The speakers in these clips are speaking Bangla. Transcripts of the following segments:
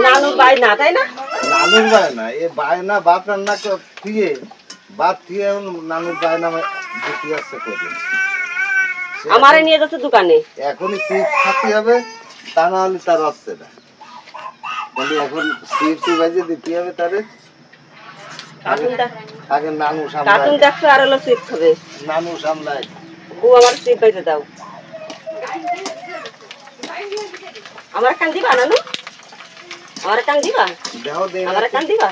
নানুর বায়না তাই না? নানুর বায়না এ বায়না ভাত রান্না দিয়ে ভাত দিয়ে নানুর বায়না দিতে আসছে কদিন। আমারে নিয়ে যাচ্ছে দোকানে, এখনই চিপস খাতে হবে, তা না হলে তার আসছে না। বলি এখন চিপস বাজে দিতে হবে তারে। আগে নানু সামলায়, কার্টুন দেখছো আর হলো চিপস খাবে। নানু সামলায়। বউ আমার চিপস বাইতে দাও। আমার কান দিবা নানু? আমার কান দিবা? আমার কান দিবা?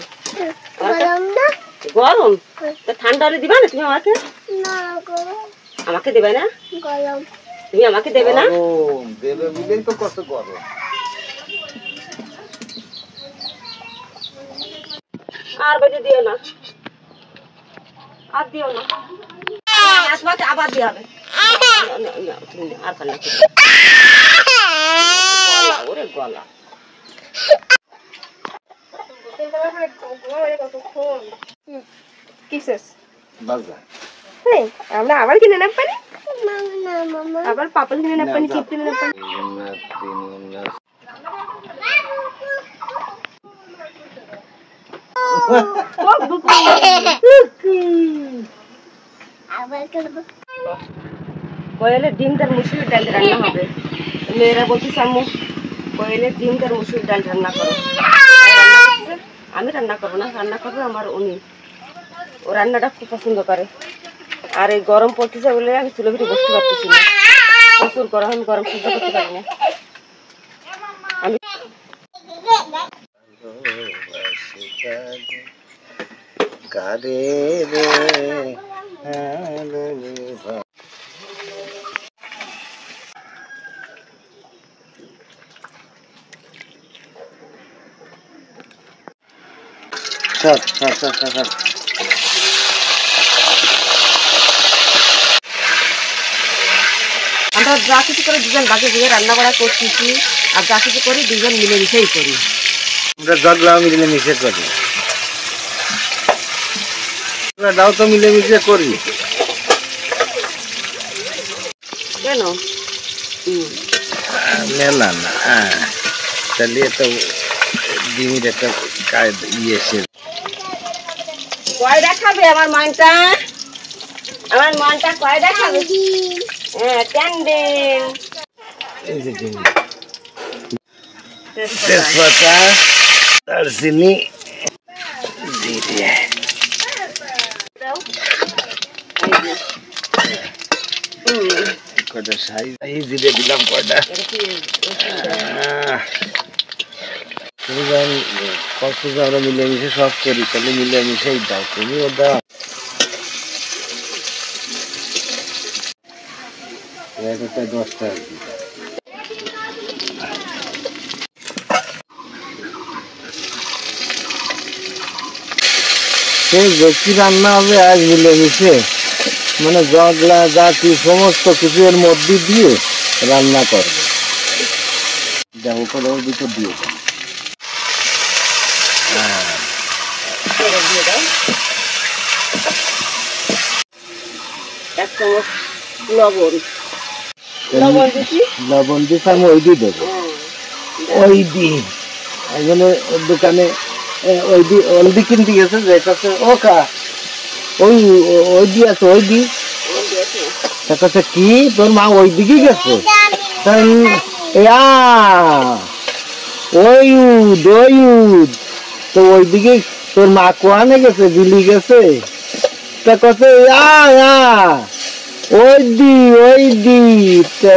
গরম তো ঠান্ডা হলে দিবা না তুমি আমাকে? আমাকে দেবে না? তুমি আমাকে দেবে না? দেবে বলেই তো কত গরম। আর বেজে দিও না, আর দিও না, আবার দিয়ে হবে। আর কান্না ওরে গলা আমরা আবার কিনে না পারি, আবার পাপা কিনে না পারি, চিপ কিনে না পারি। কোয়েলের ডিমটার মুসুর ডাল রান্না হবে। মেয়েরা বলছি আম্মু কোয়েলের ডিমটার মুসুর ডাল রান্না করো। আমি রান্না করবো না, রান্না করবো আমার উনি। ও রান্নাটা খুব পছন্দ করে। আর এই গরম পড়তেছে বলে আমি চুলো ভিতরে বসতে পারতেছি না, প্রচুর গরম, আমি গরম সহ্য করতে পারি না। আমি আমরা যা কিছু করে দুজন বাকি দিয়ে রান্না বাড়া করতেছি, আর যা কিছু করি দুজন মিলেমিশেই করি। আমরা ঝগড়া মিলেমিশে করি, দাও তো মিলেমিশে করি। কেন মেলা না তাহলে তো ডিমির একটা ইয়েছে। কয়টা খাবে আমার মানটা? আমার মানটা কয়টা খাবে? হ্যাঁ ক্যান্ডেল। এই যে ডিমি, তেজপাতা, দারচিনি দিয়ে দিয়ে কয়টা সাইজ এই জিরে দিলাম কয়টা। তুমি যখন কষ্ট আমরা মিলেমিশে সব করি, তাহলে মিলেমিশেই দাও, তুমিও দাও। একটা 10 টাকা কি রান্না হবে আজ মিলেমিশে, মানে ঝগড়া জাতি সমস্ত কিছু এর মধ্যে দিয়ে রান্না করবে। দেখো করে ওর ভিতর দিয়ে দাও। লবণ দিতে আমি ওই দিয়ে দেবো, ওই দিয়ে এখানে দোকানে ওই দি হলদি কিনতে গেছে যেটাছে ও কা ওই ওই দি আছে, ওই দি সেটাছে কি তোর মা ওই দিকে গেছে তো ওই দিকে তোর মা কোয়ানে গেছে, দিল্লি গেছে, তা কত ওই দি তো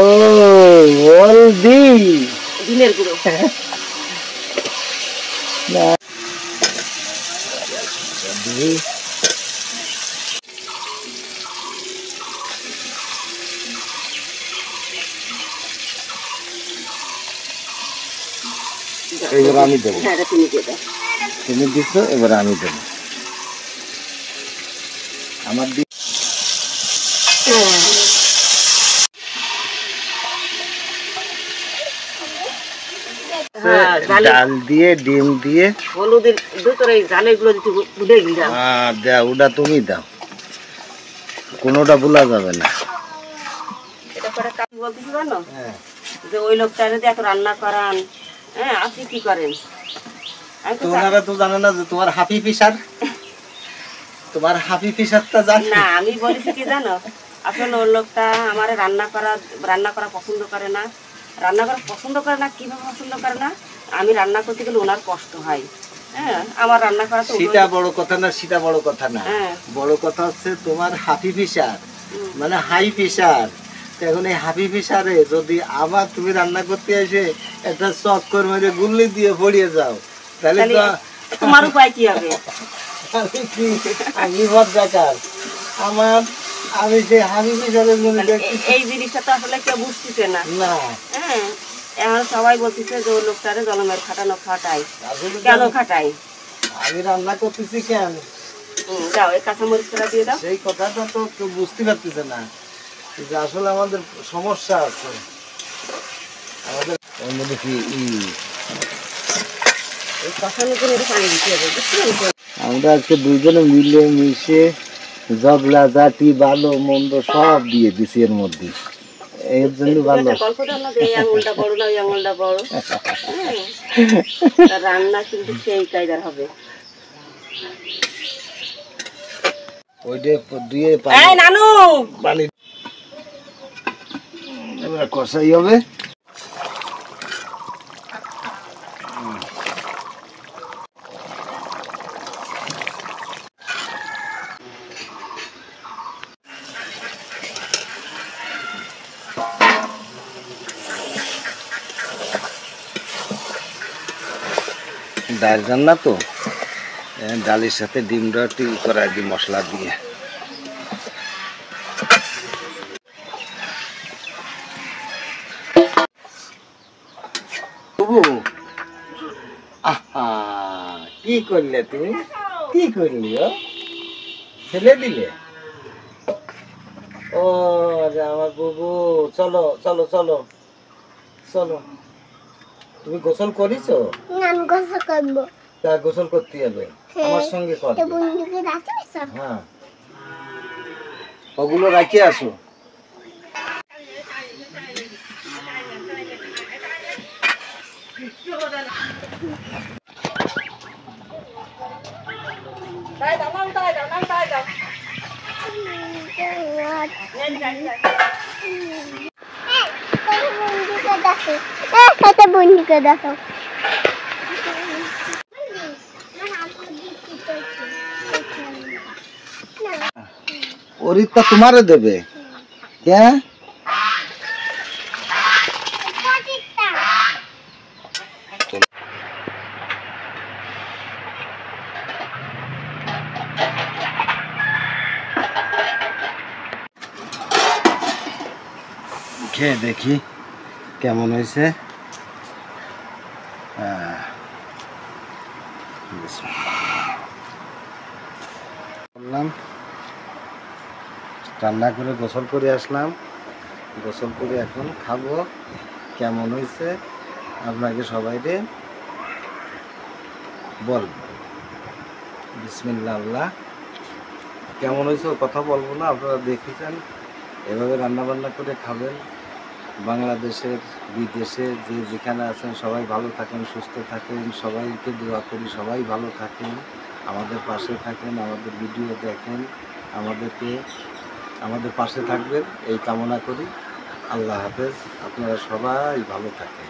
হলদি দিনের গুঁড়ো এবার আমি দেবো। তুমি দিচ্ছ, এবার আমি দেবো। আমার জালে ডাল দিয়ে ডিম দিয়ে হলুদের ভিতরে এই জালেগুলো দিতে উঠে দিলাম। দাও, ওটা তুমি দাও, কোনোটা ভুলা যাবে না। এটা করে কাজ বলতেছি জানো, হ্যাঁ, যে ওই লোকটা যদি এত রান্না করান, হ্যাঁ আপনি কি করেন? আমি তো তোমরা তো জানো না যে তোমার হাফি ফিশার, তোমার হাফি ফিশারটা জানো না, আমি বলেছি কি জানো, আসলে ওই লোকটা আমার রান্না করা পছন্দ করে না। রান্না করা পছন্দ করে না, কিভাবে পছন্দ করে না, আমি রান্না করতে গেলে ওনার কষ্ট হয়। হ্যাঁ, আমার রান্না করা তো সেটা বড় কথা না, সেটা বড় কথা না। হ্যাঁ। বড় কথা হচ্ছে তোমার হাফি ফিশার মানে হাই ফিশার। এখন এই হাফি ফিশারে যদি আবার তুমি রান্না করতে এসে একটা চক্কর মেরে গুল্লি দিয়ে পড়িয়ে যাও, তাহলে তো তোমার উপায় কি হবে? আমি বদকার আমার, আমি সেই হাফি ফিশারের মধ্যে এই জিনিসটা তো আসলে কেউ বুঝতেছে না। না। হ্যাঁ, এখন সবাই বলতেছে যে ওই লোকটারে জনমের খাটানো খাটাই, কেন খাটাই? আমি রান্না করতেছি কেন, যাও এই কাঁচামরিচটা দিয়ে দাও। সেই কথাটা তো কেউ বুঝতে পারতেছে না যে আসলে আমাদের সমস্যা আছে। আমাদের ওর মধ্যে কি এই কষানোর জন্য একটু পানি দিতে হবে, বুঝছেন? আমরা আজকে দুইজনে মিলে মিশে ঝগড়া জাতি ভালো মন্দ সব দিয়ে দিছি এর মধ্যে, এর জন্য ভালো। গল্পটা না যে এই আঙুলটা বড় না ওই আঙুলটা বড়, হ্যাঁ, তার রান্না কিন্তু সেই কায়দার হবে। ওইটা দিয়ে এই নানু, পানি এবার কষাই হবে। ডাল রান্না তো, ডালের সাথে ডিমটা একটু করা দিই মশলা দিয়ে। আহা, কি করলে তুমি, কি করলি? ও ছেলে দিলে? ও আমার বুবু, চলো চলো চলো চলো। তুমি গোসল করিছো? আমি গোসল করবো। তা গোসল করতে হবে, আমার সঙ্গে করবে। বন্ধুকে রাখতে হ্যাঁ, ওগুলো রাখি আসো। বন্ধুকে দেখো। ওরিতা তোমারে দেবে কে? খেয়ে দেখি কেমন হয়েছে। বললাম রান্না করে গোসল করে আসলাম, গোসল করে এখন খাবো। কেমন হয়েছে আপনাকে সবাইকে বলবো। বিসমিল্লাহ আল্লাহ। কেমন হয়েছে ও কথা বলবো না, আপনারা দেখেছেন। এভাবে রান্না বান্না করে খাবেন। বাংলাদেশের বিদেশে যে যেখানে আছেন সবাই ভালো থাকেন, সুস্থ থাকেন। সবাইকে দোয়া করি সবাই ভালো থাকেন, আমাদের পাশে থাকেন, আমাদের ভিডিও দেখেন, আমাদের পাশে থাকবেন এই কামনা করি। আল্লাহ হাফেজ, আপনারা সবাই ভালো থাকেন।